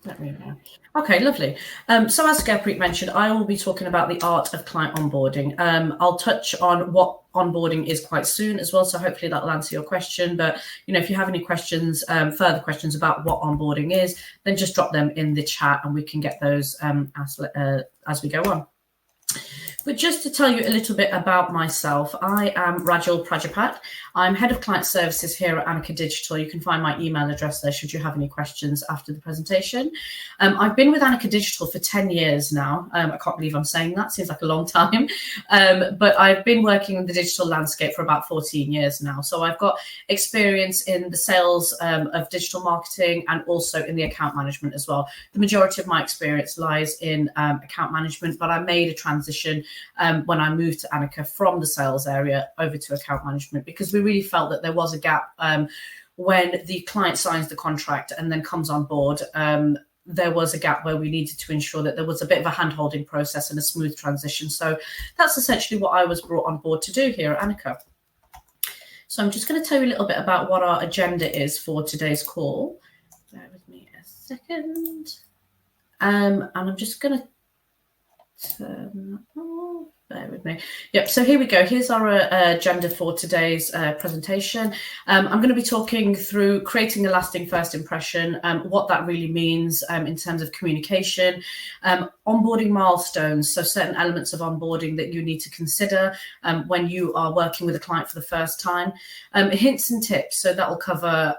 Let me know. Okay, lovely. So as Gurpreet mentioned, I will be talking about the art of client onboarding. I'll touch on what onboarding is quite soon as well, so hopefully that'll answer your question. But if you have any questions, further questions about what onboarding is, then just drop them in the chat and we can get those as we go on. But just to tell you a little bit about myself, I am Rajul Prajapat. I'm Head of Client Services here at Anicca Digital. You can find my email address there should you have any questions after the presentation. I've been with Anicca Digital for 10 years now. I can't believe I'm saying that. Seems like a long time. But I've been working in the digital landscape for about 14 years now. So I've got experience in the sales of digital marketing and also in the account management as well. The majority of my experience lies in account management, but I made a transition when I moved to Anicca from the sales area over to account management, because we really felt that there was a gap when the client signs the contract and then comes on board. There was a gap where we needed to ensure that there was a bit of a hand-holding process and a smooth transition. So that's essentially what I was brought on board to do here at Anicca. So I'm just going to tell you a little bit about what our agenda is for today's call. Bear with me a second. And I'm just going to bear with me. Yep, so here we go. Here's our agenda for today's presentation. I'm going to be talking through creating a lasting first impression, what that really means in terms of communication, onboarding milestones, so certain elements of onboarding that you need to consider when you are working with a client for the first time, hints and tips, so that will cover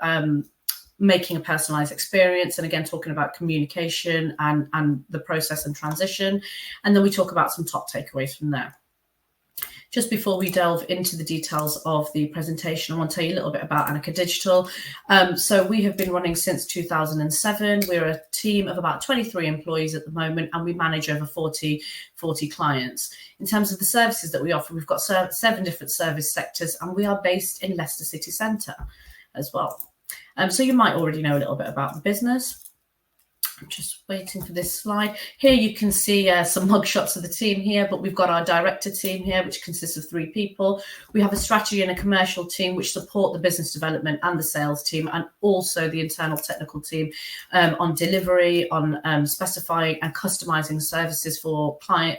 making a personalized experience, and again talking about communication and the process and transition, and then we talk about some top takeaways from there. Just before we delve into the details of the presentation, I want to tell you a little bit about Anicca Digital. So we have been running since 2007. We're a team of about 23 employees at the moment, and we manage over 40 clients. In terms of the services that we offer, we've got 7 different service sectors, and we are based in Leicester City Centre as well. So you might already know a little bit about the business. I'm just waiting for this slide. Here you can see some mugshots of the team here, but we've got our director team here, which consists of 3 people. We have a strategy and a commercial team, which support the business development and the sales team, and also the internal technical team on delivery, on specifying and customizing services for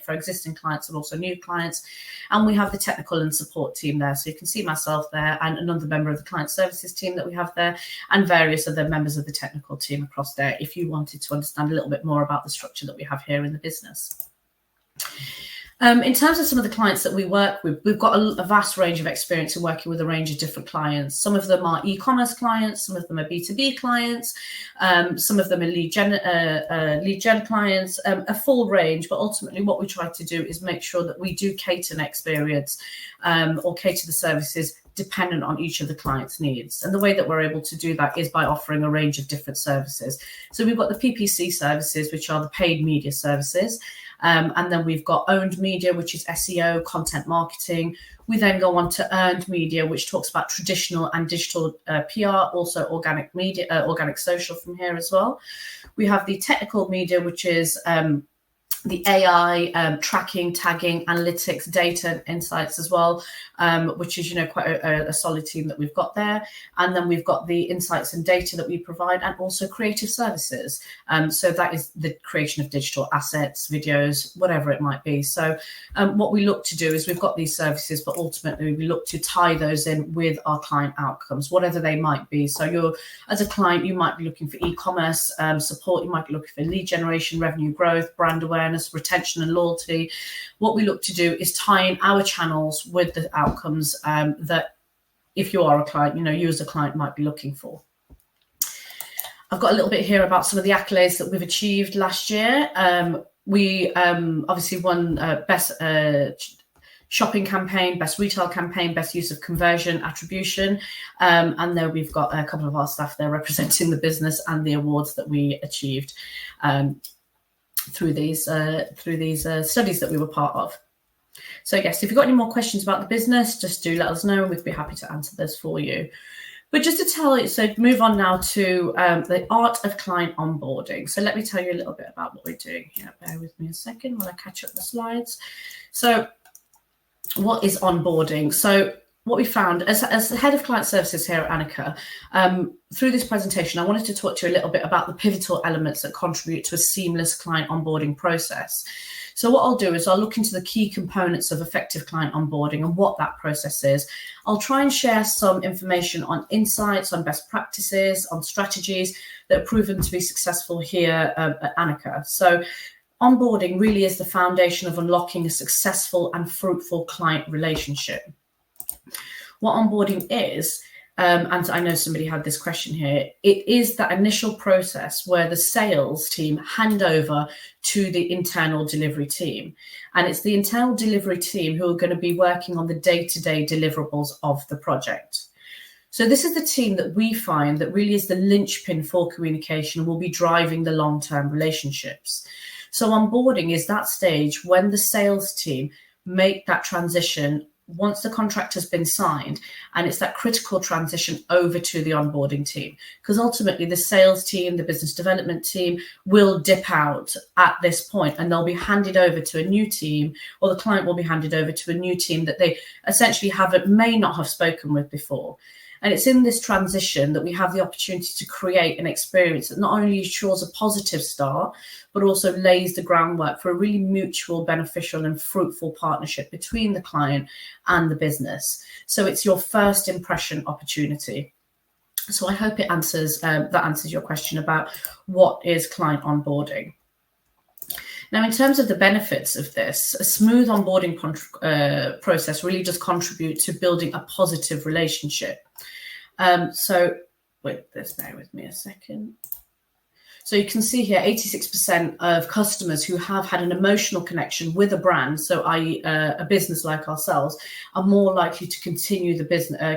existing clients and also new clients. And we have the technical and support team there. So you can see myself there and another member of the client services team that we have there, and various other members of the technical team across there, if you wanted to understand a little bit more about the structure that we have here in the business. In terms of some of the clients that we work with, we've got a vast range of experience in working with a range of different clients. Some of them are e-commerce clients, some of them are B2B clients, some of them are lead gen clients, a full range. But ultimately what we try to do is make sure that we do cater an experience or cater the services dependent on each of the client's needs. And the way that we're able to do that is by offering a range of different services. So we've got the PPC services, which are the paid media services. And then we've got owned media, which is SEO, content marketing. We then go on to earned media, which talks about traditional and digital PR, also organic media, organic social from here as well. We have the technical media, which is the AI, tracking, tagging, analytics, data, insights as well, which is, quite a solid team that we've got there. And then we've got the insights and data that we provide, and also creative services. So that is the creation of digital assets, videos, whatever it might be. So what we look to do is we've got these services, but ultimately we look to tie those in with our client outcomes, whatever they might be. So as a client, you might be looking for e-commerce support, you might be looking for lead generation, revenue growth, brand awareness, retention and loyalty. What we look to do is tie in our channels with the outcomes that, if you are a client, you as a client might be looking for. I've got a little bit here about some of the accolades that we've achieved last year. We obviously won best shopping campaign, best retail campaign, best use of conversion attribution, and there we've got a couple of our staff there representing the business and the awards that we achieved through these studies that we were part of. So yes, if you've got any more questions about the business, just do let us know and we'd be happy to answer those for you. But just to tell you, so move on now to the art of client onboarding. So let me tell you a little bit about what we're doing here. Bear with me a second while I catch up the slides. So what is onboarding? So what we found as the head of client services here at Anicca, through this presentation, I wanted to talk to you a little bit about the pivotal elements that contribute to a seamless client onboarding process. So what I'll do is I'll look into the key components of effective client onboarding and what that process is. I'll try and share some information on insights, on best practices, on strategies that have proven to be successful here at Anicca. So onboarding really is the foundation of unlocking a successful and fruitful client relationship. What onboarding is, and I know somebody had this question here, it is that initial process where the sales team hand over to the internal delivery team. And it's the internal delivery team who are going to be working on the day-to-day deliverables of the project. So this is the team that we find that really is the linchpin for communication and will be driving the long-term relationships. So onboarding is that stage when the sales team make that transition once the contract has been signed, and it's that critical transition over to the onboarding team, because ultimately the sales team, the business development team will dip out at this point and they'll be handed over to a new team, or the client will be handed over to a new team that they essentially may not have spoken with before. And it's in this transition that we have the opportunity to create an experience that not only ensures a positive start, but also lays the groundwork for a really mutual, beneficial and fruitful partnership between the client and the business. So it's your first impression opportunity. So I hope it answers that answers your question about what is client onboarding. Now, in terms of the benefits of this, a smooth onboarding process really does contribute to building a positive relationship. So bear with me a second. So you can see here, 86% of customers who have had an emotional connection with a brand, so i.e. a business like ourselves, are more likely to continue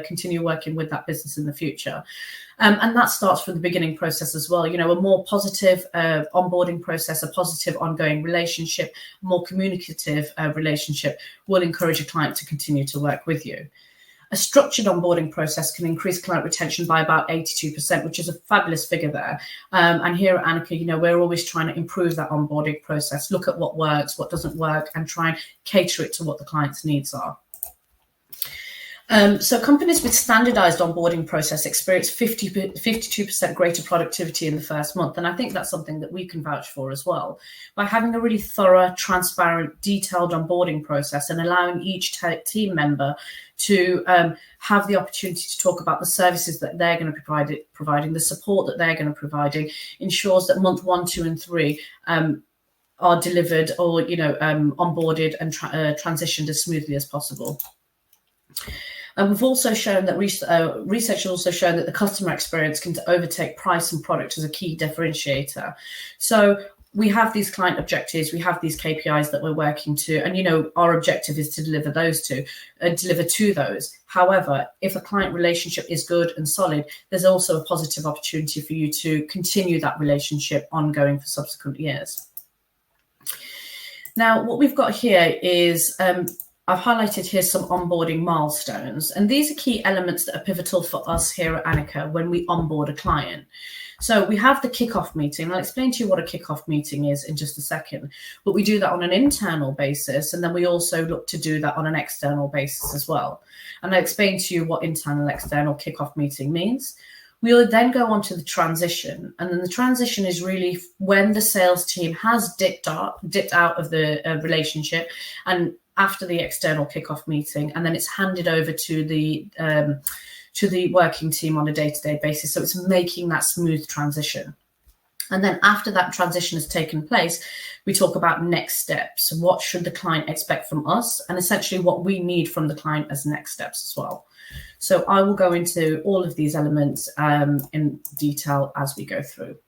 continue working with that business in the future. And that starts from the beginning process as well. You know, a more positive onboarding process, a positive ongoing relationship, a more communicative relationship will encourage a client to continue to work with you. A structured onboarding process can increase client retention by about 82%, which is a fabulous figure there. And here at Anicca, you know, we're always trying to improve that onboarding process, look at what works, what doesn't work, and try and cater it to what the client's needs are. So companies with standardized onboarding process experience 52% greater productivity in the first month. And I think that's something that we can vouch for as well. By having a really thorough, transparent, detailed onboarding process and allowing each team member to have the opportunity to talk about the services that they're going to be providing, the support that they're going to be providing, ensures that month 1, 2, and 3 are delivered or, you know, onboarded and transitioned as smoothly as possible. And we've also shown that research has also shown that the customer experience can overtake price and product as a key differentiator. So we have these client objectives, we have these KPIs that we're working to, and, you know, our objective is to deliver to those. However, if a client relationship is good and solid, there's also a positive opportunity for you to continue that relationship ongoing for subsequent years. Now, what we've got here is I've highlighted here some onboarding milestones, and these are key elements that are pivotal for us here at Anicca when we onboard a client. So we have the kickoff meeting. I'll explain to you what a kickoff meeting is in just a second, but we do that on an internal basis, and then we also look to do that on an external basis as well. And I'll explain to you what internal external kickoff meeting means. We will then go on to the transition, and then the transition is really when the sales team has dipped out of the relationship and after the external kickoff meeting, and then it's handed over to the working team on a day-to-day basis. So it's making that smooth transition. And then after that transition has taken place, we talk about next steps. What should the client expect from us, and essentially what we need from the client as next steps as well. So I will go into all of these elements in detail as we go through.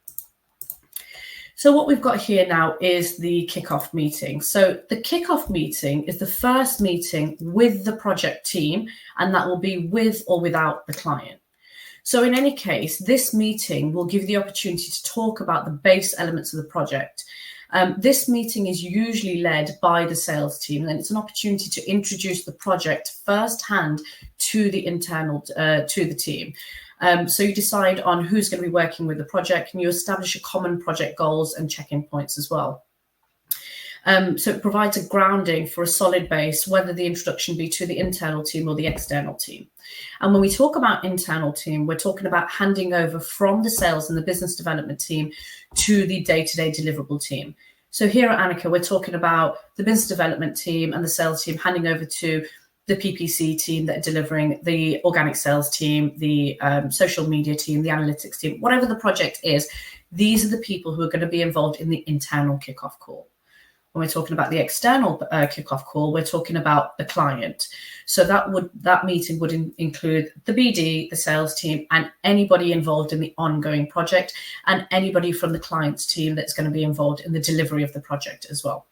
So what we've got here now is the kickoff meeting. So the kickoff meeting is the first meeting with the project team, and that will be with or without the client. So in any case, this meeting will give you the opportunity to talk about the base elements of the project. This meeting is usually led by the sales team, and it's an opportunity to introduce the project firsthand to the to the team. So you decide on who's going to be working with the project, and you establish a common project goals and check-in points as well. So it provides a grounding for a solid base, whether the introduction be to the internal team or the external team. And when we talk about internal team, we're talking about handing over from the sales and the business development team to the day-to-day deliverable team. So here at Anicca, we're talking about the business development team and the sales team handing over to the PPC team that are delivering, the organic sales team, the social media team, the analytics team, whatever the project is. These are the people who are going to be involved in the internal kickoff call. When we're talking about the external kickoff call, we're talking about the client. So that meeting would include the BD, the sales team, and anybody involved in the ongoing project, and anybody from the client's team that's going to be involved in the delivery of the project as well.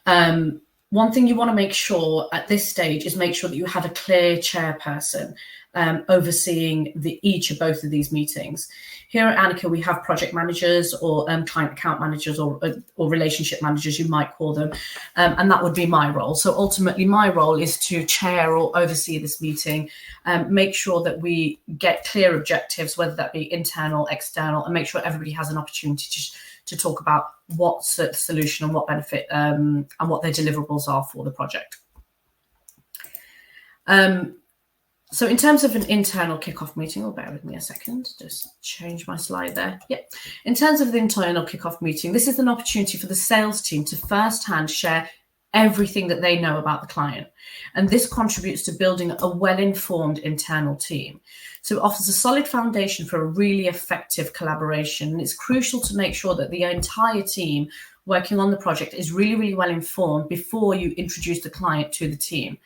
One thing you want to make sure at this stage is make sure that you have a clear chairperson overseeing each of both of these meetings. Here at Anicca, we have project managers or client account managers or relationship managers, you might call them, and that would be my role. So ultimately, my role is to chair or oversee this meeting, make sure that we get clear objectives, whether that be internal, external, and make sure everybody has an opportunity to talk about what solution and what benefit and what their deliverables are for the project. So in terms of an internal kickoff meeting, bear with me a second, just change my slide there. Yeah. In terms of the internal kickoff meeting, this is an opportunity for the sales team to firsthand share everything that they know about the client. And this contributes to building a well-informed internal team. So it offers a solid foundation for a really effective collaboration. And it's crucial to make sure that the entire team working on the project is really, really well informed before you introduce the client to the team.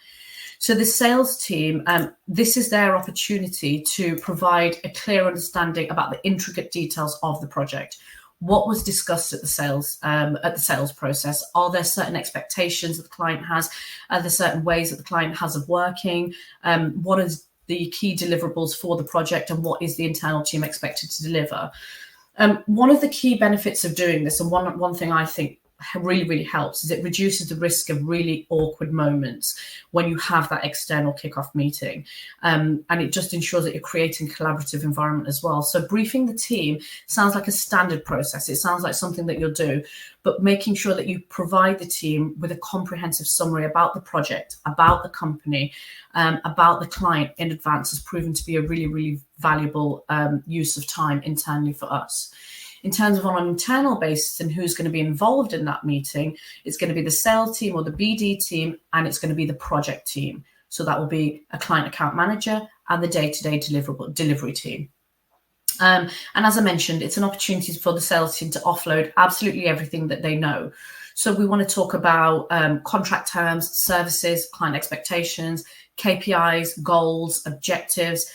So the sales team, this is their opportunity to provide a clear understanding about the intricate details of the project. What was discussed at the sales process? Are there certain expectations that the client has? Are there certain ways that the client has of working? What is the key deliverables for the project, and what is the internal team expected to deliver? One of the key benefits of doing this, and one thing I think really, really helps, is it reduces the risk of really awkward moments when you have that external kickoff meeting. And it just ensures that you're creating a collaborative environment as well. So briefing the team sounds like a standard process. It sounds like something that you'll do, but making sure that you provide the team with a comprehensive summary about the project, about the company, about the client in advance has proven to be a really, really valuable use of time internally for us. In terms of on an internal basis and who's going to be involved in that meeting, it's going to be the sales team or the BD team, and it's going to be the project team. So that will be a client account manager and the day-to-day delivery team. And as I mentioned, it's an opportunity for the sales team to offload absolutely everything that they know. So we want to talk about contract terms, services, client expectations, KPIs, goals, objectives,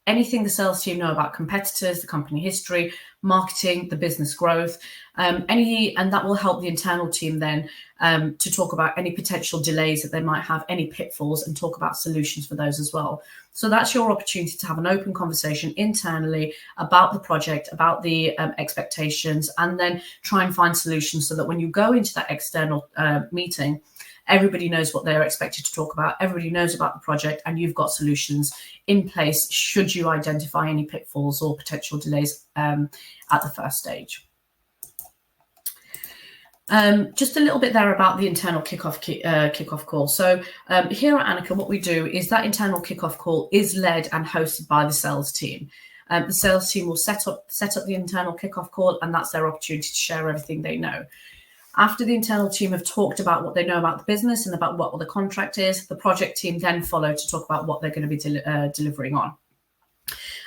anything the sales team know about competitors, the company history, marketing, the business growth, and that will help the internal team then to talk about any potential delays that they might have, any pitfalls, and talk about solutions for those as well. So that's your opportunity to have an open conversation internally about the project, about the expectations, and then try and find solutions so that when you go into that external meeting, everybody knows what they're expected to talk about. Everybody knows about the project, and you've got solutions in place should you identify any pitfalls or potential delays at the first stage. Just a little bit there about the internal kickoff call. So here at Anicca, what we do is that internal kickoff call is led and hosted by the sales team. The sales team will set up the internal kickoff call, and that's their opportunity to share everything they know. After the internal team have talked about what they know about the business and about what the contract is, the project team then follow to talk about what they're going to be delivering on.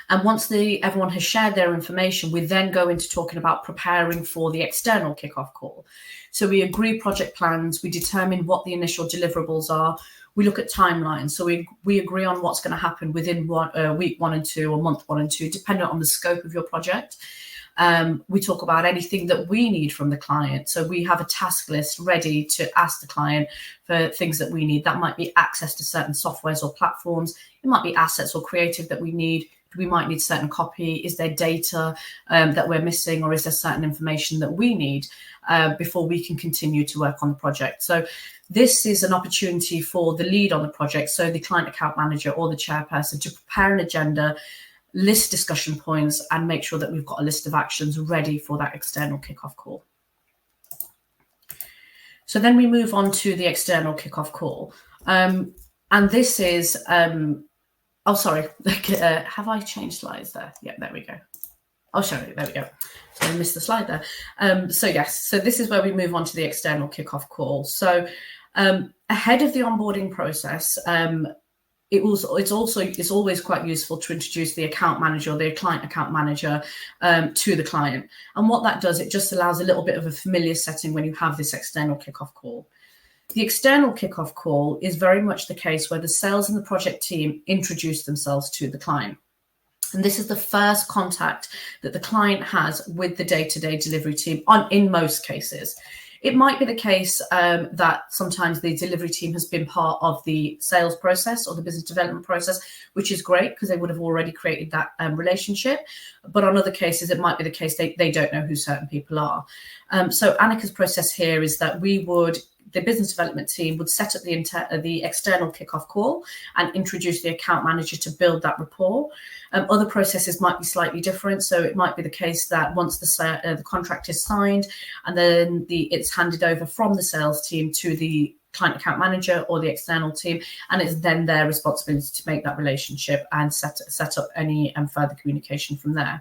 And once everyone has shared their information, we then go into talking about preparing for the external kickoff call. So we agree project plans, we determine what the initial deliverables are, we look at timelines. So we agree on what's going to happen within week 1 and 2 or month 1 and 2, depending on the scope of your project. We talk about anything that we need from the client. So we have a task list ready to ask the client for things that we need. That might be access to certain softwares or platforms. It might be assets or creative that we need. We might need certain copy. Is there data that we're missing, or is there certain information that we need before we can continue to work on the project? So this is an opportunity for the lead on the project, so the client account manager or the chairperson, to prepare an agenda, list discussion points, and make sure that we've got a list of actions ready for that external kickoff call. So then we move on to the external kickoff call. And this is, oh, sorry, have I changed slides there? Yeah, there we go. I'll show you, there we go. So I missed the slide there. So yes, so this is where we move on to the external kickoff call. So ahead of the onboarding process, it's always quite useful to introduce the account manager or the client account manager to the client. And what that does, it just allows a little bit of a familiar setting when you have this external kickoff call. The external kickoff call is very much the case where the sales and the project team introduce themselves to the client. And this is the first contact that the client has with the day-to-day delivery team in most cases. It might be the case that sometimes the delivery team has been part of the sales process or the business development process, which is great because they would have already created that relationship. But on other cases, it might be the case they don't know who certain people are. So Anicca's process here is that the business development team would set up the external kickoff call and introduce the account manager to build that rapport. Other processes might be slightly different. So it might be the case that once the contract is signed and then it's handed over from the sales team to the client account manager or the external team, and it's then their responsibility to make that relationship and set up any further communication from there.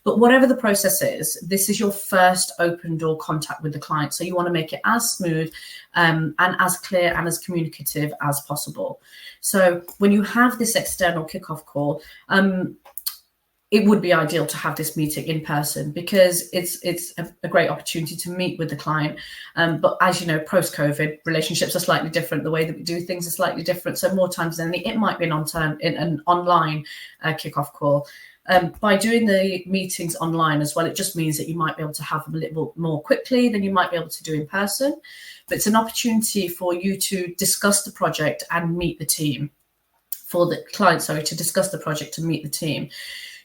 But whatever the process is, this is your first open door contact with the client. So you want to make it as smooth and as clear and as communicative as possible. So when you have this external kickoff call, it would be ideal to have this meeting in person because it's a great opportunity to meet with the client. But as you know, post-COVID, relationships are slightly different. The way that we do things is slightly different. So more times than it might be an online kickoff call. By doing the meetings online as well, it just means that you might be able to have them a little more quickly than you might be able to do in person. But it's an opportunity for you to discuss the project and meet the team. For the client, to discuss the project and meet the team.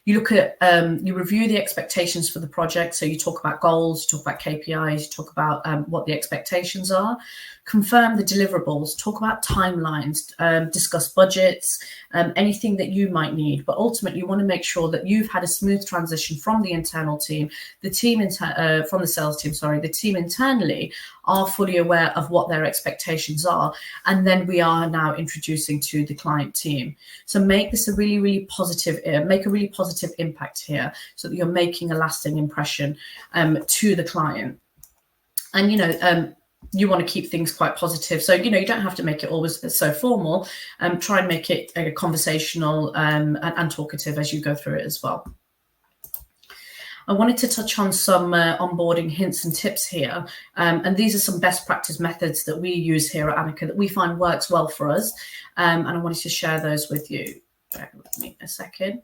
You look at, you review the expectations for the project. So you talk about goals, you talk about KPIs, you talk about what the expectations are, confirm the deliverables, talk about timelines, discuss budgets, anything that you might need. But ultimately, you want to make sure that you've had a smooth transition from the internal team, from the sales team, the team internally are fully aware of what their expectations are. And then we are now introducing to the client team. So make this a really, really positive, make a really positive impact here so that you're making a lasting impression to the client. And, you want to keep things quite positive. So, you don't have to make it always so formal. Try and make it conversational and talkative as you go through it as well. I wanted to touch on some onboarding hints and tips here. And these are some best practice methods that we use here at Anicca that we find works well for us. And I wanted to share those with you. Bear with me a second.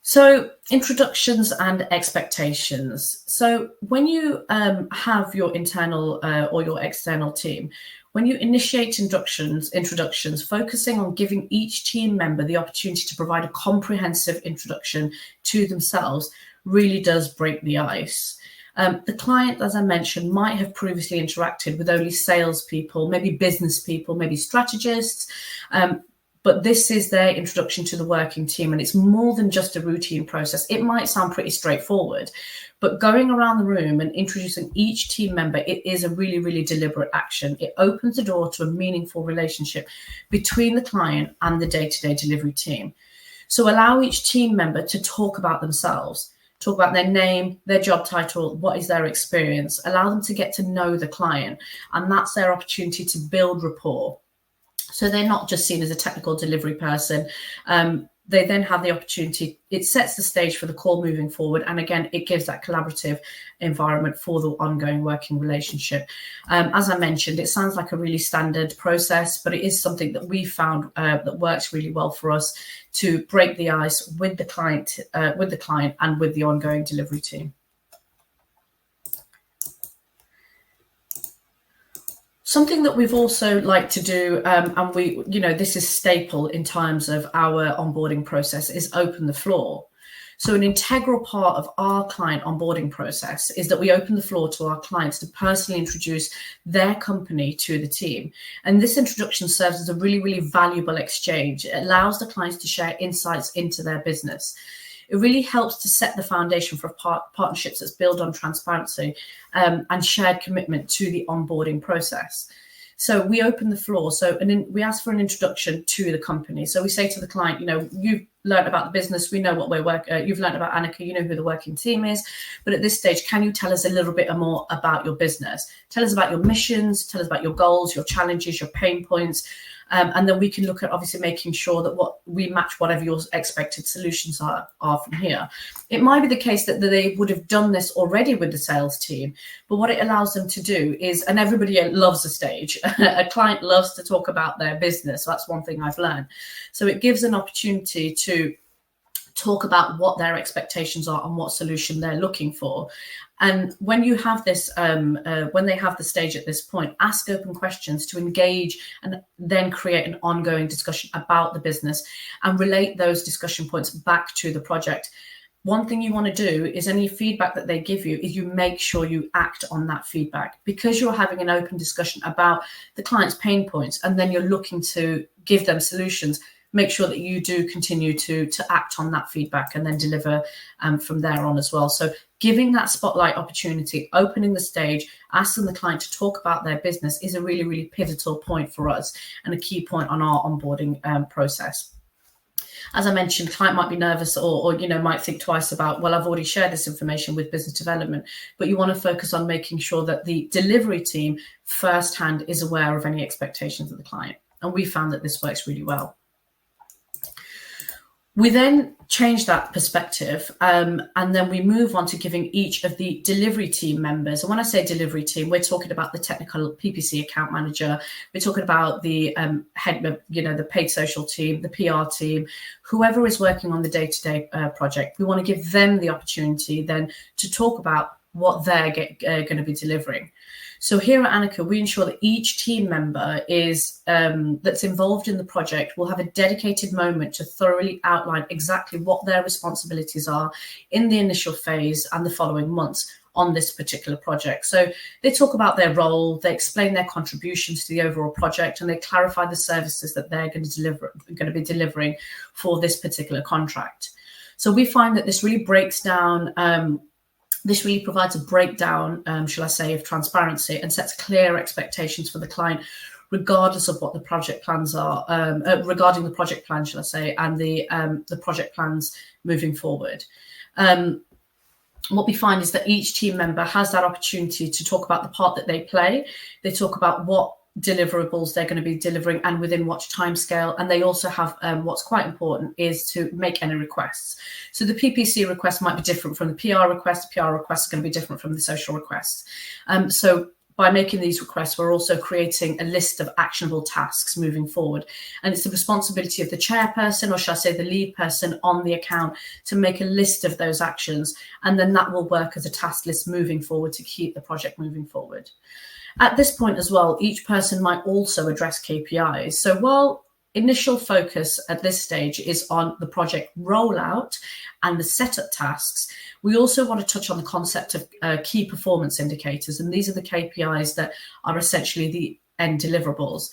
So introductions and expectations. So when you have your internal or your external team, when you initiate introductions, focusing on giving each team member the opportunity to provide a comprehensive introduction to themselves really does break the ice. The client, as I mentioned, might have previously interacted with only salespeople, maybe business people, maybe strategists, but this is their introduction to the working team, and it's more than just a routine process. It might sound pretty straightforward, but going around the room and introducing each team member, it is a really, really deliberate action. It opens the door to a meaningful relationship between the client and the day-to-day delivery team. So allow each team member to talk about themselves, talk about their name, their job title, what is their experience, allow them to get to know the client, and that's their opportunity to build rapport. So they're not just seen as a technical delivery person. They then have the opportunity, it sets the stage for the call moving forward. And again, it gives that collaborative environment for the ongoing working relationship. As I mentioned, it sounds like a really standard process, but it is something that we found that works really well for us to break the ice with the client and with the ongoing delivery team. Something that we've also liked to do, and this is staple in terms of our onboarding process, is open the floor. So an integral part of our client onboarding process is that we open the floor to our clients to personally introduce their company to the team. And this introduction serves as a really, really valuable exchange. It allows the clients to share insights into their business. It really helps to set the foundation for partnerships that's built on transparency and shared commitment to the onboarding process. So we open the floor. We ask for an introduction to the company. So we say to the client, you've learned about the business. We know what we're working. You've learned about Anicca. You know who the working team is. But at this stage, can you tell us a little bit more about your business? Tell us about your missions. Tell us about your goals, your challenges, your pain points. And then we can look at obviously making sure that we match whatever your expected solutions are from here. It might be the case that they would have done this already with the sales team, but what it allows them to do is, and everybody loves a stage, a client loves to talk about their business. So that's one thing I've learned. So it gives an opportunity to talk about what their expectations are and what solution they're looking for. And when you have this, when they have the stage at this point, ask open questions to engage and then create an ongoing discussion about the business and relate those discussion points back to the project. One thing you want to do is any feedback that they give you is you make sure you act on that feedback, because you're having an open discussion about the client's pain points and then you're looking to give them solutions. Make sure that you do continue to act on that feedback and then deliver from there on as well. So giving that spotlight opportunity, opening the stage, asking the client to talk about their business is a really, really pivotal point for us and a key point on our onboarding process. As I mentioned, client might be nervous or might think twice about, well, I've already shared this information with business development, but you want to focus on making sure that the delivery team firsthand is aware of any expectations of the client. And we found that this works really well. We then change that perspective and then we move on to giving each of the delivery team members, and when I say delivery team, we're talking about the technical PPC account manager, we're talking about the head of, the paid social team, the PR team, whoever is working on the day-to-day project. We want to give them the opportunity then to talk about what they're going to be delivering. So here at Anicca, we ensure that each team member is that's involved in the project will have a dedicated moment to thoroughly outline exactly what their responsibilities are in the initial phase and the following months on this particular project. So they talk about their role, they explain their contributions to the overall project, and they clarify the services that they're going to be delivering for this particular contract. So we find that this really breaks down. This really provides a breakdown, shall I say, of transparency and sets clear expectations for the client, regardless of what the project plans are, regarding the project plan, shall I say, and the project plans moving forward. What we find is that each team member has that opportunity to talk about the part that they play. They talk about what deliverables they're going to be delivering and within what timescale, and they also have what's quite important is to make any requests. So the PPC request might be different from the PR request. The PR request is going to be different from the social request. So by making these requests, we're also creating a list of actionable tasks moving forward, and it's the responsibility of the chairperson, or shall I say the lead person on the account, to make a list of those actions, and then that will work as a task list moving forward to keep the project moving forward. At this point as well, each person might also address KPIs. So while initial focus at this stage is on the project rollout and the setup tasks, we also want to touch on the concept of key performance indicators. And these are the KPIs that are essentially the end deliverables.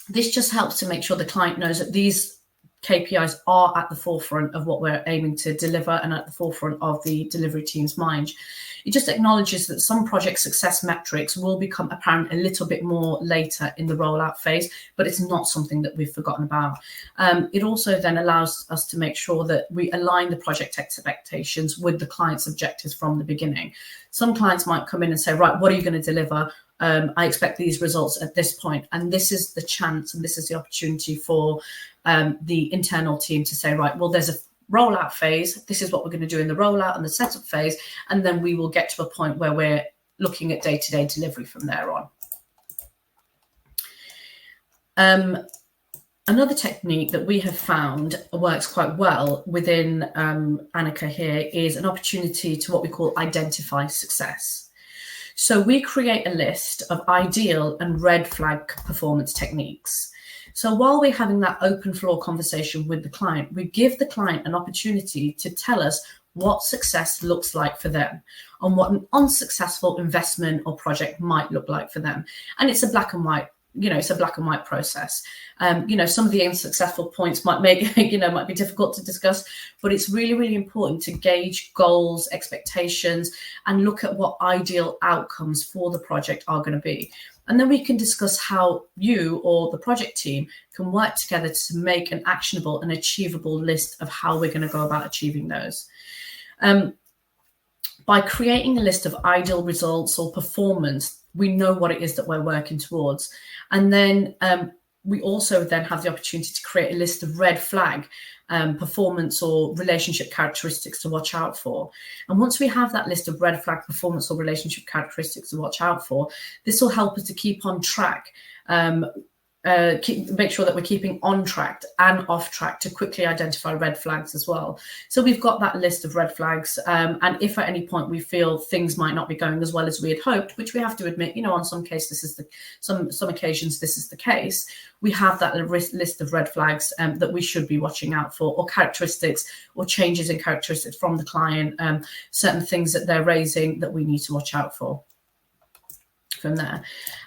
This just helps to make sure the client knows that these KPIs are at the forefront of what we're aiming to deliver and at the forefront of the delivery team's mind. It just acknowledges that some project success metrics will become apparent a little bit more later in the rollout phase, but it's not something that we've forgotten about. It also then allows us to make sure that we align the project expectations with the client's objectives from the beginning. Some clients might come in and say, right, what are you going to deliver? I expect these results at this point. And this is the chance and this is the opportunity for the internal team to say, right, well, there's a rollout phase. This is what we're going to do in the rollout and the setup phase. And then we will get to a point where we're looking at day-to-day delivery from there on. Another technique that we have found works quite well within Anicca here is an opportunity to what we call identify success. So we create a list of ideal and red flag performance techniques. So while we're having that open floor conversation with the client, we give the client an opportunity to tell us what success looks like for them and what an unsuccessful investment or project might look like for them. And it's a black and white it's a black and white process. Some of the unsuccessful points might make, might be difficult to discuss, but it's really, really important to gauge goals, expectations, and look at what ideal outcomes for the project are going to be. And then we can discuss how you or the project team can work together to make an actionable and achievable list of how we're going to go about achieving those. By creating a list of ideal results or performance, we know what it is that we're working towards. And then we also then have the opportunity to create a list of red flag performance or relationship characteristics to watch out for. And once we have that list of red flag performance or relationship characteristics to watch out for, this will help us to keep on track, make sure that we're keeping on track and off track to quickly identify red flags as well. So we've got that list of red flags, and if at any point we feel things might not be going as well as we had hoped, which we have to admit, on some cases some occasions this is the case, we have that list of red flags that we should be watching out for, or characteristics or changes in characteristics from the client, certain things that they're raising that we need to watch out for from there.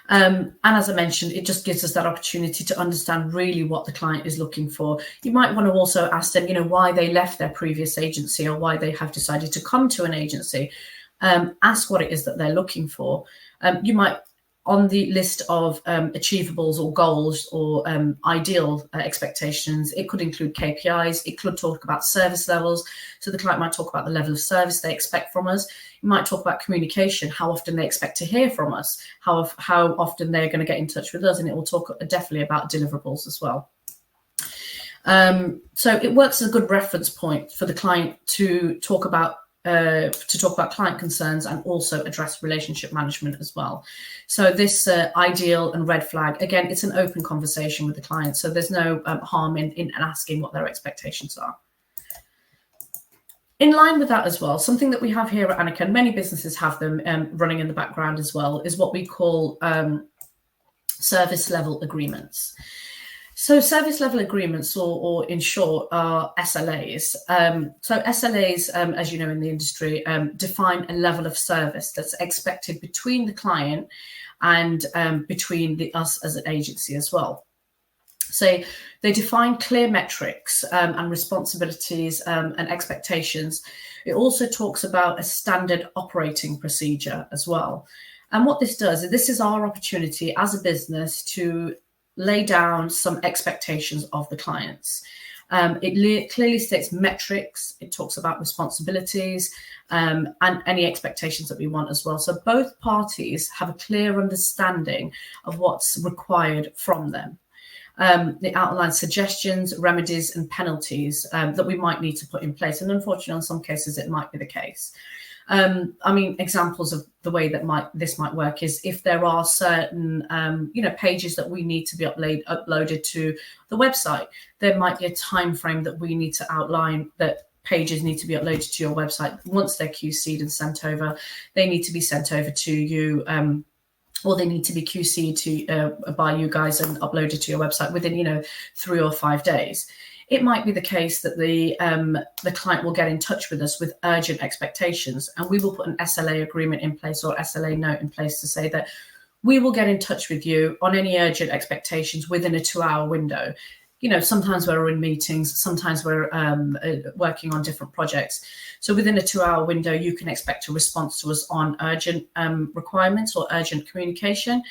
And as I mentioned, it just gives us that opportunity to understand really what the client is looking for. You might want to also ask them, why they left their previous agency or why they have decided to come to an agency. Ask what it is that they're looking for. You might, on the list of achievables or goals or ideal expectations, it could include KPIs. It could talk about service levels. So the client might talk about the level of service they expect from us. You might talk about communication, how often they expect to hear from us, how often they're going to get in touch with us. And it will talk definitely about deliverables as well. So it works as a good reference point for the client to talk about client concerns and also address relationship management as well. So this ideal and red flag, again, it's an open conversation with the client. So there's no harm in asking what their expectations are. In line with that as well, something that we have here at Anicca, and many businesses have them running in the background as well, is what we call service level agreements. So service level agreements, or in short, are SLAs. So SLAs, as you know in the industry, define a level of service that's expected between the client and between us as an agency as well. So they define clear metrics and responsibilities and expectations. It also talks about a standard operating procedure as well. And what this does is this is our opportunity as a business to lay down some expectations of the clients. It clearly states metrics. It talks about responsibilities and any expectations that we want as well. So both parties have a clear understanding of what's required from them. It outlines suggestions, remedies, and penalties that we might need to put in place. And unfortunately, in some cases, it might be the case. Examples of the way that this might work is if there are certain, pages that we need to be uploaded to the website, there might be a time frame that we need to outline that pages need to be uploaded to your website. Once they're QC'd and sent over, they need to be sent over to you, or they need to be QC'd by you guys and uploaded to your website within, 3 or 5 days. It might be the case that the client will get in touch with us with urgent expectations, and we will put an SLA agreement in place or SLA note in place to say that we will get in touch with you on any urgent expectations within a 2-hour window. Sometimes we're in meetings, sometimes we're working on different projects. So within a 2-hour window, you can expect a response to us on urgent requirements or urgent communication.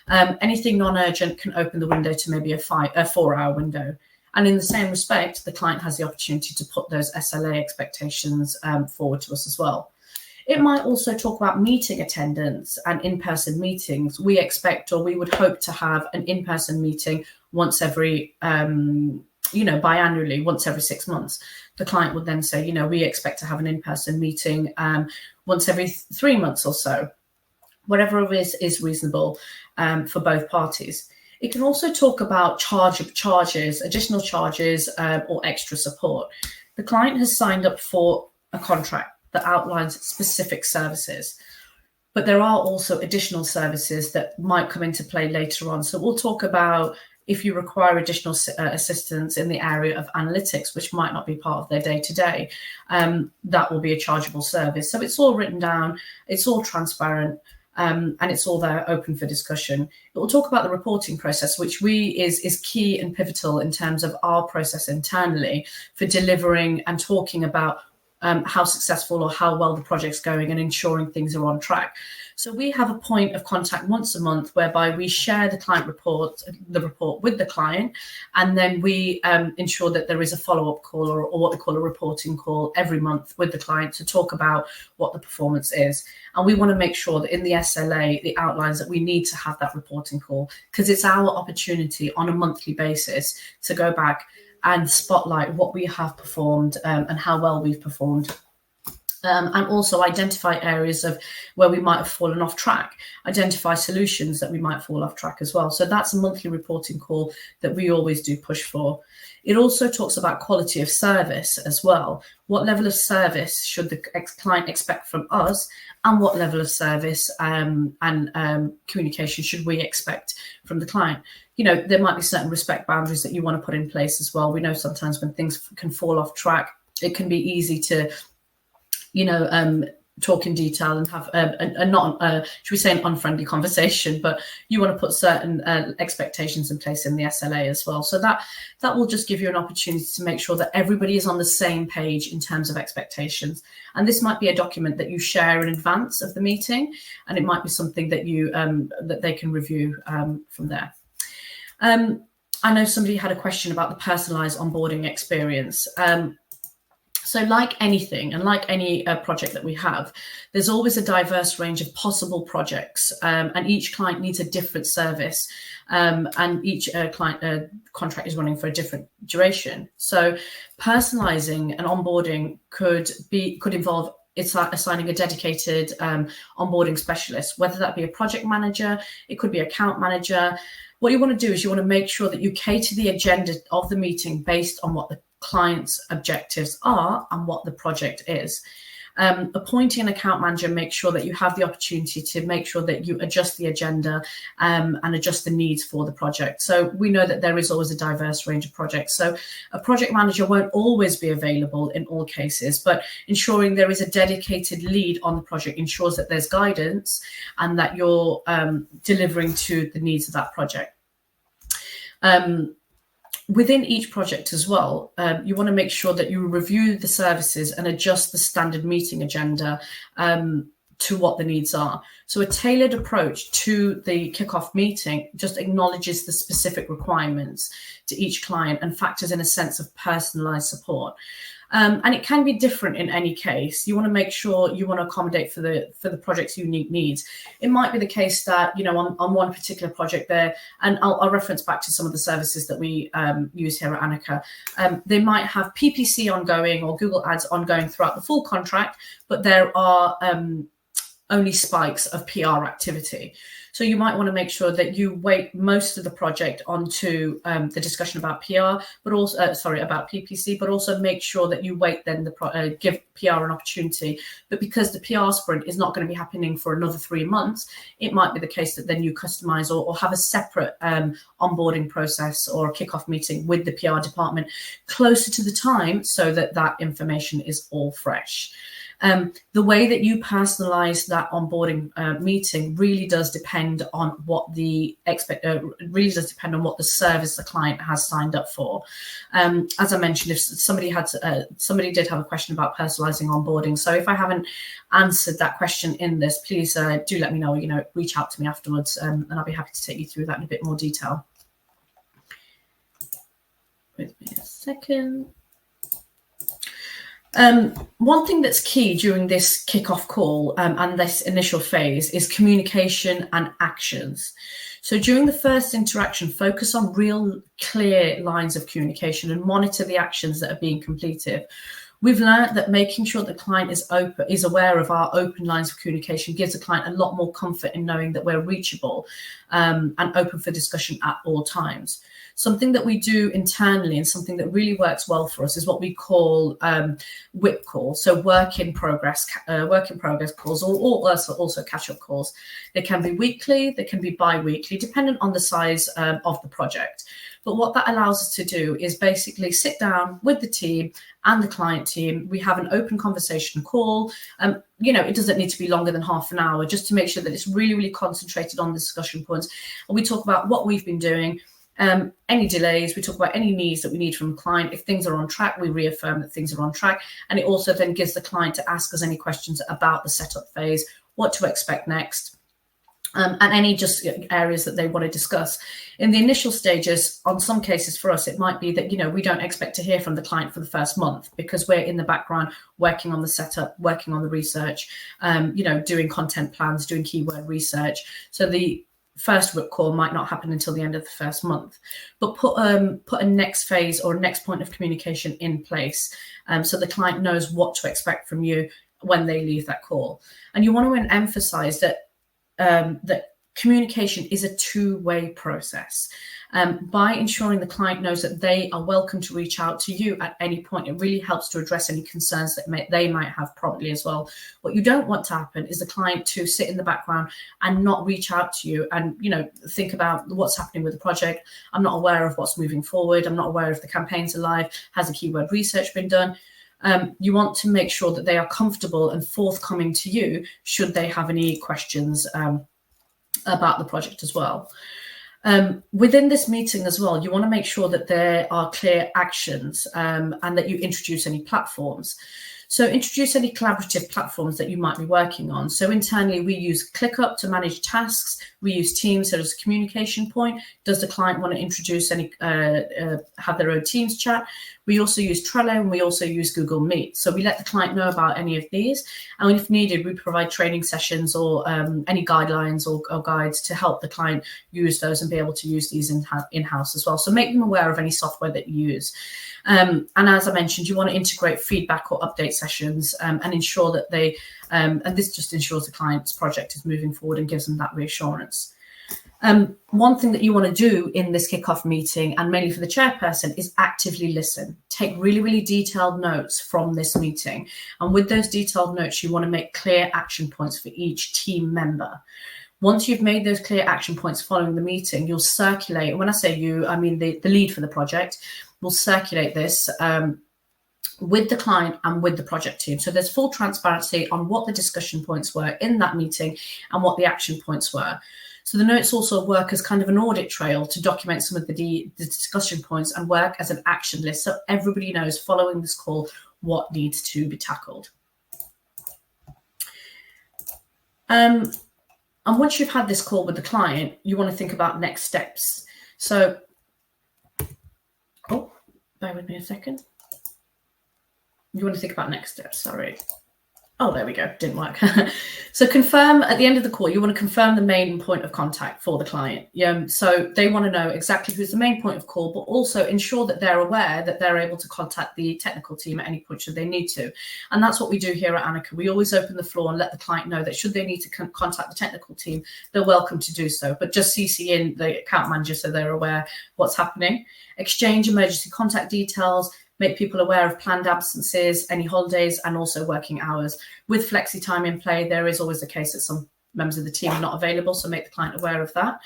Anything non-urgent can open the window to maybe a 4-hour window. And in the same respect, the client has the opportunity to put those SLA expectations forward to us as well. It might also talk about meeting attendance and in-person meetings. We expect, or we would hope to have an in-person meeting once every, biannually, once every 6 months. The client would then say, we expect to have an in-person meeting once every 3 months or so. Whatever is reasonable for both parties. It can also talk about charges, additional charges, or extra support. The client has signed up for a contract that outlines specific services, but there are also additional services that might come into play later on. So we'll talk about if you require additional assistance in the area of analytics, which might not be part of their day-to-day, that will be a chargeable service. So it's all written down, it's all transparent. and it's all there open for discussion. It will talk about the reporting process, which is key and pivotal in terms of our process internally for delivering and talking about how successful or how well the project's going and ensuring things are on track. So we have a point of contact once a month whereby we share the report with the client, and then we ensure that there is a follow-up call or what we call a reporting call every month with the client to talk about what the performance is. And we want to make sure that in the SLA, it outlines that we need to have that reporting call, because it's our opportunity on a monthly basis to go back and spotlight what we have performed and how well we've performed. And also identify areas of where we might have fallen off track, identify solutions that we might fall off track as well. So that's a monthly reporting call that we always do push for. It also talks about quality of service as well. What level of service should the client expect from us, and what level of service and communication should we expect from the client? You know, there might be certain respect boundaries that you want to put in place as well. We know sometimes when things can fall off track, it can be easy to talk in detail and have a not, should we say, an unfriendly conversation, but you want to put certain expectations in place in the SLA as well. So that will just give you an opportunity to make sure that everybody is on the same page in terms of expectations. And this might be a document that you share in advance of the meeting, and it might be something that you that they can review from there. I know somebody had a question about the personalized onboarding experience. So like anything, and like any project that we have, there's always a diverse range of possible projects, and each client needs a different service, and each client contract is running for a different duration. So personalizing an onboarding could involve assigning a dedicated onboarding specialist, whether that be a project manager, it could be account manager. What you want to do is you want to make sure that you cater the agenda of the meeting based on what the client's objectives are and what the project is. Appointing an account manager makes sure that you have the opportunity to make sure that you adjust the agenda and adjust the needs for the project. So we know that there is always a diverse range of projects. So a project manager won't always be available in all cases, but ensuring there is a dedicated lead on the project ensures that there's guidance and that you're delivering to the needs of that project. Within each project as well, you want to make sure that you review the services and adjust the standard meeting agenda to what the needs are. So a tailored approach to the kickoff meeting just acknowledges the specific requirements to each client and factors in a sense of personalized support. And it can be different in any case. You want to make sure you want to accommodate for the project's unique needs. It might be the case that, you know, on one particular project there, and I'll reference back to some of the services that we use here at Anicca. They might have PPC ongoing or Google Ads ongoing throughout the full contract, but there are only spikes of PR activity. So you might want to make sure that you weight most of the project onto the discussion about PR, but also, about PPC, but also make sure that you weight then give PR an opportunity. But because the PR sprint is not going to be happening for another 3 months, it might be the case that then you customize or have a separate onboarding process or a kickoff meeting with the PR department closer to the time so that that information is all fresh. The way that you personalize that onboarding meeting really does depend on what the service the client has signed up for. As I mentioned, if somebody did have a question about personalizing onboarding. So if I haven't answered that question in this, please do let me know. You know, reach out to me afterwards, and I'll be happy to take you through that in a bit more detail. Wait a second. One thing that's key during this kickoff call and this initial phase is communication and actions. So during the first interaction, focus on real clear lines of communication and monitor the actions that are being completed. We've learned that making sure the client is aware of our open lines of communication gives the client a lot more comfort in knowing that we're reachable and open for discussion at all times. Something that we do internally and something that really works well for us is what we call WIP calls, so work in progress calls, or also catch-up calls. They can be weekly, they can be bi-weekly, depending on the size of the project. But what that allows us to do is basically sit down with the team and the client team. We have an open conversation call. It doesn't need to be longer than half an hour, just to make sure that it's really, really concentrated on the discussion points. And we talk about what we've been doing, any delays, we talk about any needs that we need from the client. If things are on track, we reaffirm that things are on track. And it also then gives the client to ask us any questions about the setup phase, what to expect next, and any just areas that they want to discuss. In the initial stages, on some cases for us, it might be that, we don't expect to hear from the client for the first month, because we're in the background working on the setup, working on the research, doing content plans, doing keyword research. So the first whip call might not happen until the end of the first month, but put a next phase or next point of communication in place, so the client knows what to expect from you when they leave that call. And you want to emphasize that communication is a two-way process. By ensuring the client knows that they are welcome to reach out to you at any point, it really helps to address any concerns that they might have promptly as well. What you don't want to happen is the client to sit in the background and not reach out to you and, think about what's happening with the project. I'm not aware of what's moving forward. I'm not aware if the campaigns are live. Has the keyword research been done? You want to make sure that they are comfortable and forthcoming to you should they have any questions about the project as well. Within this meeting as well, you want to make sure that there are clear actions, and that you introduce any platforms. So introduce any collaborative platforms that you might be working on. So internally, we use ClickUp to manage tasks. We use Teams as a communication point. Does the client want to introduce any, have their own Teams chat? We also use Trello, and we also use Google Meet. So we let the client know about any of these. And if needed, we provide training sessions or any guidelines or guides to help the client use those and be able to use these in-house as well. So make them aware of any software that you use. And as I mentioned, you want to integrate feedback or update sessions, and ensure that they, and this just ensures the client's project is moving forward and gives them that reassurance. One thing that you want to do in this kickoff meeting, and mainly for the chairperson, is actively listen. Take really, really detailed notes from this meeting. And with those detailed notes, you want to make clear action points for each team member. Once you've made those clear action points following the meeting, you'll circulate, and when I say you, I mean the lead for the project, will circulate this with the client and with the project team. So there's full transparency on what the discussion points were in that meeting and what the action points were. So the notes also work as kind of an audit trail to document some of the discussion points and work as an action list, so everybody knows following this call what needs to be tackled. And once you've had this call with the client, you want to think about next steps. So, oh, bear with me a second. You want to think about next steps, sorry. Oh, there we go, didn't work. So confirm at the end of the call, you want to confirm the main point of contact for the client. So they want to know exactly who's the main point of call, but also ensure that they're aware that they're able to contact the technical team at any point should they need to. And that's what we do here at Anicca. We always open the floor and let the client know that should they need to contact the technical team, they're welcome to do so, but just CC in the account manager so they're aware what's happening. Exchange emergency contact details, make people aware of planned absences, any holidays, and also working hours. With flexi time in play, there is always the case that some members of the team are not available, so make the client aware of that.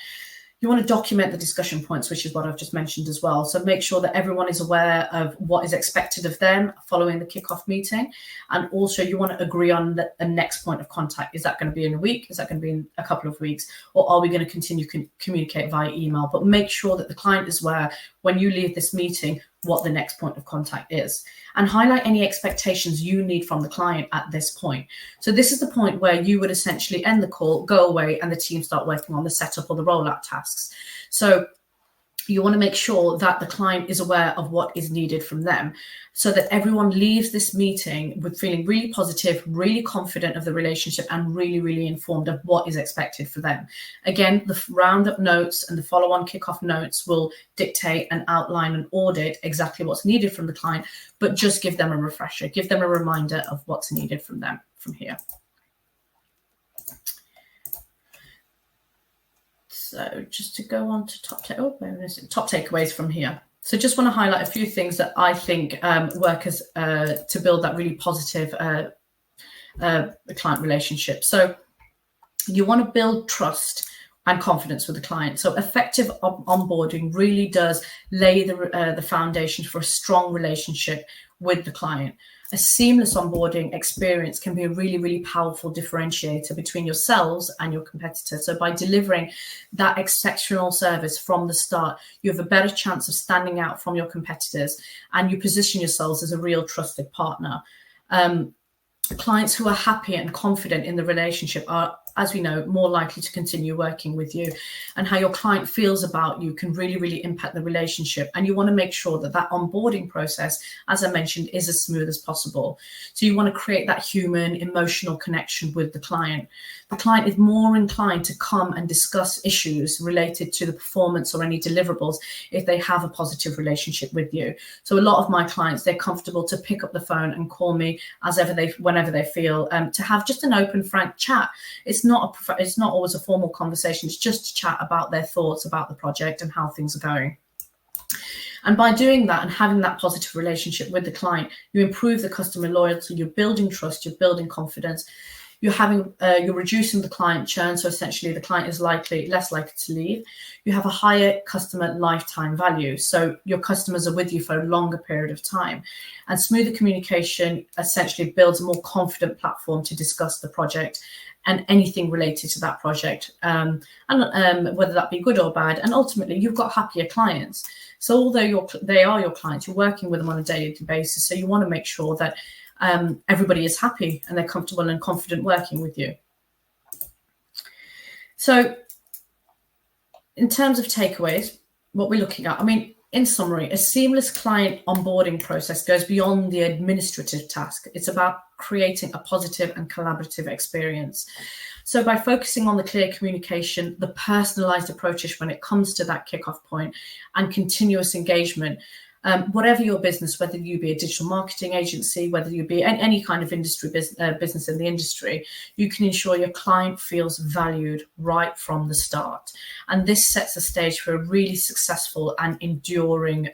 You want to document the discussion points, which is what I've just mentioned as well. So make sure that everyone is aware of what is expected of them following the kickoff meeting. And also you want to agree on the next point of contact. Is that going to be in a week? Is that going to be in a couple of weeks? Or are we going to continue to communicate via email? But make sure that the client is aware when you leave this meeting what the next point of contact is, and highlight any expectations you need from the client at this point. So this is the point where you would essentially end the call, go away, and the team start working on the setup or the rollout tasks. So you want to make sure that the client is aware of what is needed from them, so that everyone leaves this meeting with feeling really positive, really confident of the relationship, and really, really informed of what is expected for them. Again, the roundup notes and the follow-on kickoff notes will dictate and outline and audit exactly what's needed from the client, but just give them a refresher, give them a reminder of what's needed from them from here. So just to go on to top takeaways from here. So just want to highlight a few things that I think work as to build that really positive client relationship. So you want to build trust and confidence with the client. So effective onboarding really does lay the foundation for a strong relationship with the client. A seamless onboarding experience can be a really, really powerful differentiator between yourselves and your competitors. So by delivering that exceptional service from the start, you have a better chance of standing out from your competitors, and you position yourselves as a real trusted partner. Clients who are happy and confident in the relationship are, as we know, more likely to continue working with you. And how your client feels about you can really, really impact the relationship. And you want to make sure that that onboarding process, as I mentioned, is as smooth as possible. So you want to create that human, emotional connection with the client. The client is more inclined to come and discuss issues related to the performance or any deliverables if they have a positive relationship with you. So a lot of my clients, they're comfortable to pick up the phone and call me whenever they feel, to have just an open, frank chat. It's not always a formal conversation. It's just to chat about their thoughts about the project and how things are going. And by doing that and having that positive relationship with the client, you improve the customer loyalty, you're building trust, you're building confidence, you're reducing the client churn. So essentially the client is less likely to leave. You have a higher customer lifetime value. So your customers are with you for a longer period of time. And smoother communication essentially builds a more confident platform to discuss the project and anything related to that project, and whether that be good or bad. And ultimately, you've got happier clients. So although they are your clients, you're working with them on a daily basis. So you want to make sure that everybody is happy and they're comfortable and confident working with you. So in terms of takeaways, what we're looking at, in summary, a seamless client onboarding process goes beyond the administrative task. It's about creating a positive and collaborative experience. So by focusing on the clear communication, the personalized approaches when it comes to that kickoff point, and continuous engagement, whatever your business, whether you be a digital marketing agency, whether you be any kind of industry business in the industry, you can ensure your client feels valued right from the start. And this sets the stage for a really successful and enduring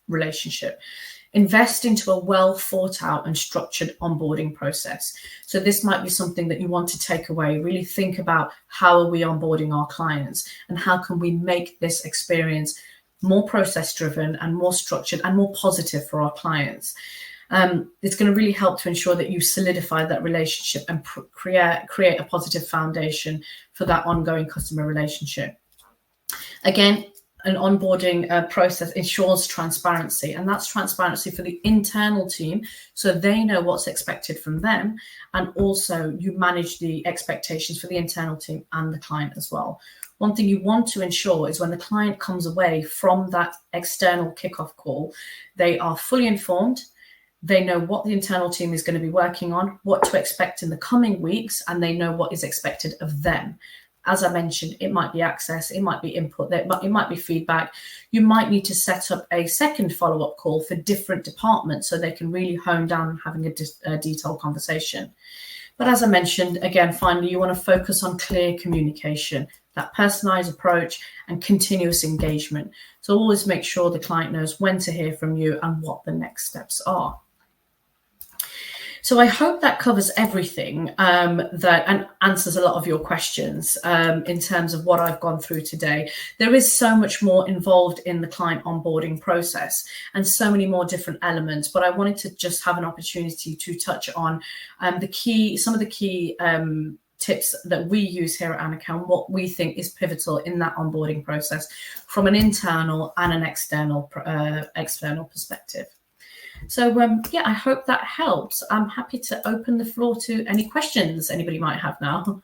relationship. Invest into a well thought out and structured onboarding process. So this might be something that you want to take away. Really think about, how are we onboarding our clients, and how can we make this experience more process driven and more structured and more positive for our clients. It's going to really help to ensure that you solidify that relationship and create a positive foundation for that ongoing customer relationship. Again, an onboarding process ensures transparency, and that's transparency for the internal team, so they know what's expected from them, and also you manage the expectations for the internal team and the client as well. One thing you want to ensure is when the client comes away from that external kickoff call, they are fully informed, they know what the internal team is going to be working on, what to expect in the coming weeks, and they know what is expected of them. As I mentioned, it might be access, it might be input, it might be feedback. You might need to set up a second follow-up call for different departments so they can really hone down on having a detailed conversation. But as I mentioned, again, finally, you want to focus on clear communication, that personalized approach and continuous engagement. So always make sure the client knows when to hear from you and what the next steps are. So I hope that covers everything and answers a lot of your questions in terms of what I've gone through today. There is so much more involved in the client onboarding process and so many more different elements, but I wanted to just have an opportunity to touch on some of the key tips that we use here at Anicca and what we think is pivotal in that onboarding process from an internal and an external perspective. So yeah, I hope that helps. I'm happy to open the floor to any questions anybody might have now.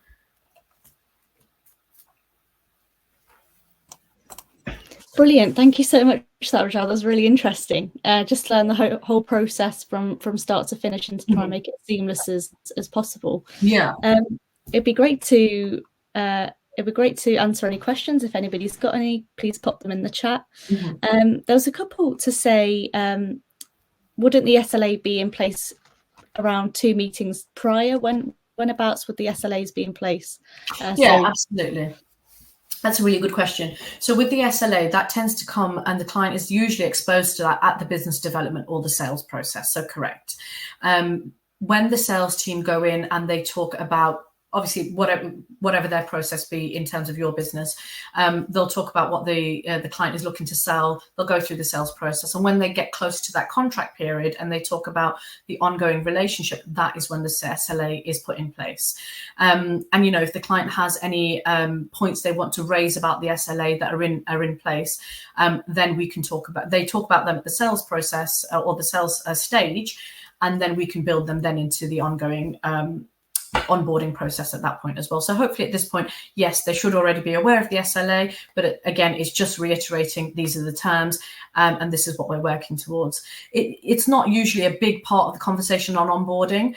Brilliant. Thank you so much for that, Rachel. That was really interesting. Just learn the whole process from start to finish and to try and make it seamless as possible. Yeah. It'd be great to answer any questions. If anybody's got any, please pop them in the chat. There was a couple to say, wouldn't the SLA be in place around 2 meetings prior? Whenabouts would the SLAs be in place? Absolutely. That's a really good question. So with the SLA, that tends to come, and the client is usually exposed to that at the business development or the sales process. So correct. When the sales team go in and they talk about obviously whatever their process be in terms of your business. They'll talk about what the client is looking to sell. They'll go through the sales process, and when they get close to that contract period and they talk about the ongoing relationship, that is when the SLA is put in place. And if the client has any points they want to raise about the SLA that are in place, then we can talk about them at the sales process or the sales stage, and then we can build them then into the ongoing onboarding process at that point as well. So hopefully at this point, yes, they should already be aware of the SLA, but again, it's just reiterating these are the terms, and this is what we're working towards. It's not usually a big part of the conversation on onboarding.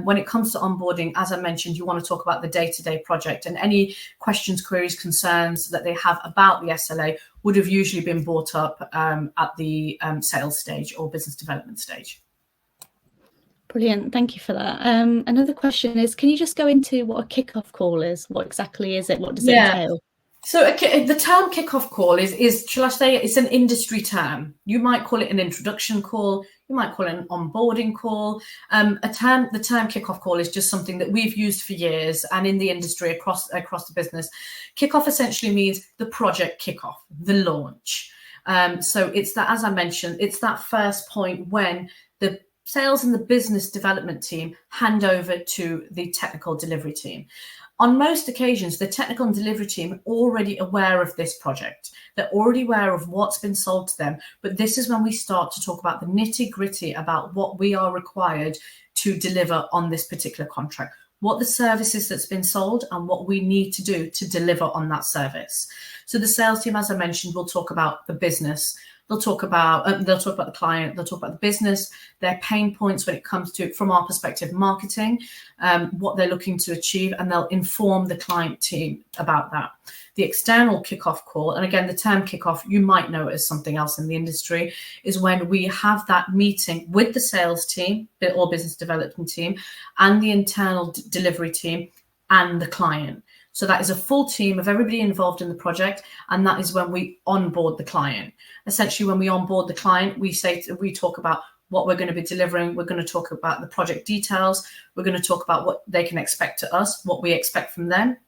When it comes to onboarding, as I mentioned, you want to talk about the day-to-day project, and any questions, queries, concerns that they have about the SLA would have usually been brought up at the sales stage or business development stage. Brilliant, thank you for that. Another question is, can you just go into what a kickoff call is? What exactly is it? What does it entail? So the term kickoff call is, shall I say, it's an industry term. You might call it an introduction call. You might call it an onboarding call. The term kickoff call is just something that we've used for years, and in the industry across the business, kickoff essentially means the project kickoff, the launch. So it's that, as I mentioned, it's that first point when the sales and the business development team hand over to the technical delivery team. On most occasions, the technical and delivery team are already aware of this project. They're already aware of what's been sold to them, but this is when we start to talk about the nitty-gritty about what we are required to deliver on this particular contract, what the service is that's been sold, and what we need to do to deliver on that service. So the sales team, as I mentioned, will talk about the business. They'll talk about the client, they'll talk about the business, their pain points when it comes to, from our perspective, marketing, what they're looking to achieve, and they'll inform the client team about that. The external kickoff call, and again, the term kickoff, you might know it as something else in the industry, is when we have that meeting with the sales team or business development team and the internal delivery team and the client. So that is a full team of everybody involved in the project, and that is when we onboard the client. Essentially, when we onboard the client, we talk about what we're going to be delivering. We're going to talk about the project details. We're going to talk about what they can expect to us, what we expect from them,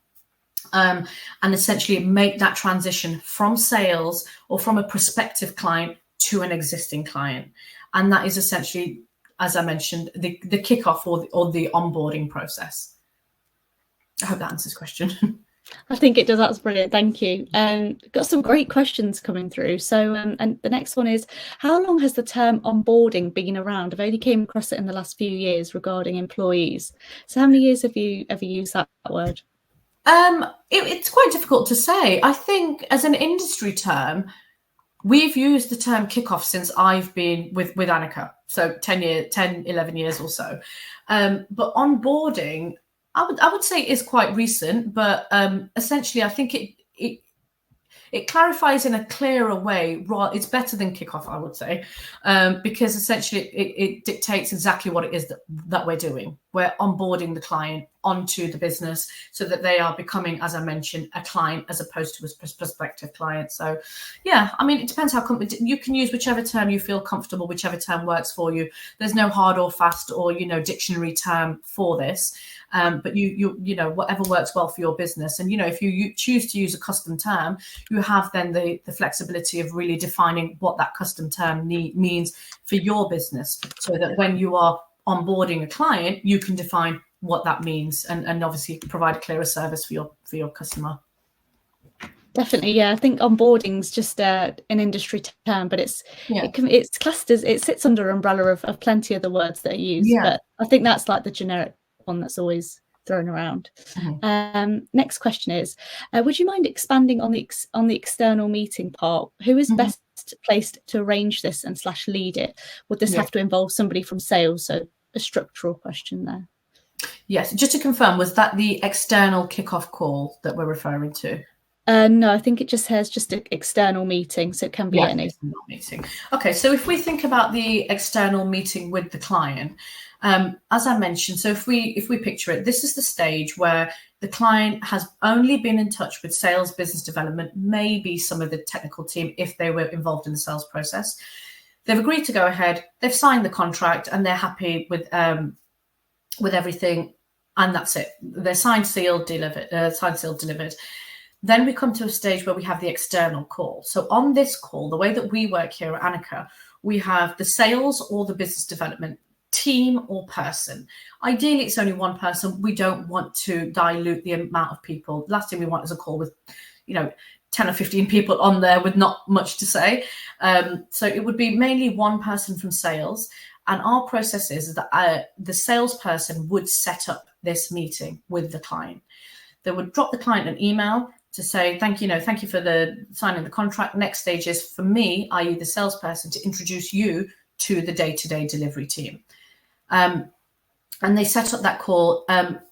and essentially make that transition from sales or from a prospective client to an existing client. And that is essentially, as I mentioned, the kickoff or the onboarding process. I hope that answers the question. I think it does. That's brilliant. Thank you. Got some great questions coming through. So, and the next one is, how long has the term onboarding been around? I've only came across it in the last few years regarding employees. So how many years have you ever used that word? It's quite difficult to say. I think as an industry term, we've used the term kickoff since I've been with Anicca. So 10, 11 years or so. But onboarding, I would say is quite recent, but essentially I think it clarifies in a clearer way. It's better than kickoff, I would say, because essentially it dictates exactly what it is that we're doing. We're onboarding the client onto the business so that they are becoming, as I mentioned, a client as opposed to a prospective client. So, yeah, I mean, it depends you can use whichever term you feel comfortable, whichever term works for you. There's no hard or fast or dictionary term for this. But you whatever works well for your business, and if you choose to use a custom term, you have then the flexibility of really defining what that custom term means for your business, so that when you are onboarding a client, you can define what that means and obviously provide a clearer service for your customer. Definitely, yeah. I think onboarding is just an industry term, but it's classed as, it sits under an umbrella of plenty of the words that are used. Yeah. But I think that's like the generic one that's always thrown around. Mm-hmm. Next question is, would you mind expanding on the external meeting part? Who is best placed to arrange this and / lead it? Would this have to involve somebody from sales? So a structural question there. Yes, just to confirm, was that the external kickoff call that we're referring to? No, I think it just has just an external meeting, so it can be any meeting. Okay, so if we think about the external meeting with the client, as I mentioned, so if we picture it, this is the stage where the client has only been in touch with sales, business development, maybe some of the technical team if they were involved in the sales process. They've agreed to go ahead, they've signed the contract, and they're happy with everything. and that's it. They're signed, sealed, delivered. Then we come to a stage where we have the external call. So on this call, the way that we work here at Anicca, we have the sales or the business development team or person. Ideally, it's only one person. We don't want to dilute the amount of people. Last thing we want is a call with, 10 or 15 people on there with not much to say. So it would be mainly one person from sales. And our process is that the salesperson would set up this meeting with the client. They would drop the client an email to say, thank you for signing the contract. Next stage is for me, i.e. the salesperson, to introduce you to the day-to-day delivery team. And they set up that call.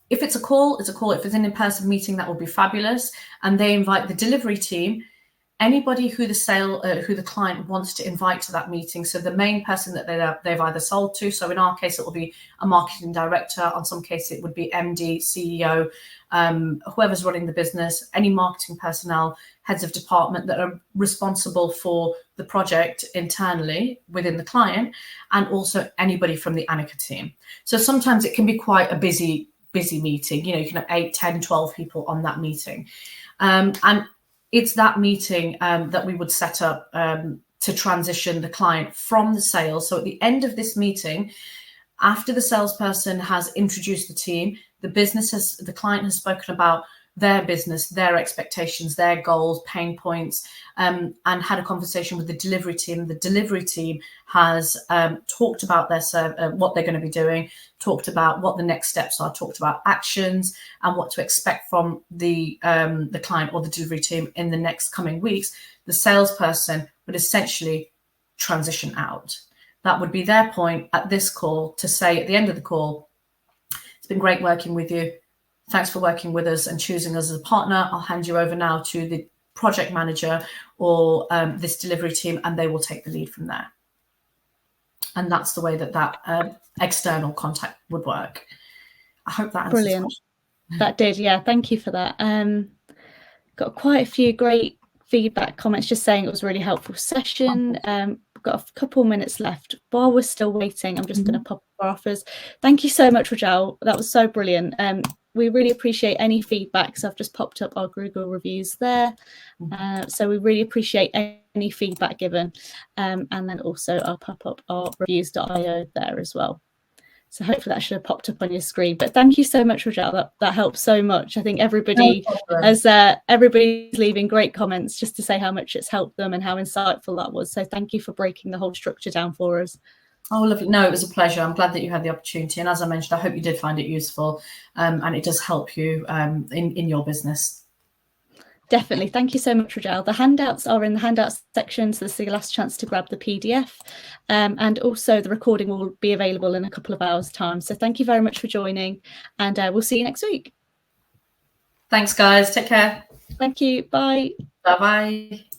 If it's a call, it's a call. If it's an in-person meeting, that would be fabulous. And they invite the delivery team, anybody who the client wants to invite to that meeting. So the main person that they've either sold to. So in our case, it will be a marketing director. On some cases, it would be MD, CEO, whoever's running the business, any marketing personnel, heads of department that are responsible for the project internally within the client, and also anybody from the Anicca team. So sometimes it can be quite a busy meeting. You can have 8, 10, 12 people on that meeting. And it's that meeting that we would set up to transition the client from the sales. So at the end of this meeting, after the salesperson has introduced the team, the client has spoken about their business, their expectations, their goals, pain points, and had a conversation with the delivery team. The delivery team has talked about what they're going to be doing, talked about what the next steps are, talked about actions and what to expect from the client or the delivery team in the next coming weeks. The salesperson would essentially transition out. That would be their point at this call to say at the end of the call, it's been great working with you. Thanks for working with us and choosing us as a partner. I'll hand you over now to the project manager or this delivery team, and they will take the lead from there. And that's the way that external contact would work. I hope that answers. Brilliant. That did, yeah. Thank you for that. Got quite a few great feedback comments just saying it was a really helpful session. We've got a couple minutes left. While we're still waiting, I'm just going to pop up our offers. Thank you so much, Rajal. That was so brilliant. We really appreciate any feedback. So I've just popped up our Google reviews there. So we really appreciate any feedback given. And then also I'll pop up our reviews.io there as well. So hopefully that should have popped up on your screen. But thank you so much, Rajal. That helps so much. I think everybody's leaving great comments just to say how much it's helped them and how insightful that was. So thank you for breaking the whole structure down for us. Oh, lovely. No, it was a pleasure. I'm glad that you had the opportunity. And as I mentioned, I hope you did find it useful and it does help you in your business. Definitely. Thank you so much, Rajal. The handouts are in the handouts section, so this is your last chance to grab the PDF. And also the recording will be available in a couple of hours' time. So thank you very much for joining, and we'll see you next week. Thanks, guys. Take care. Thank you. Bye. Bye-bye.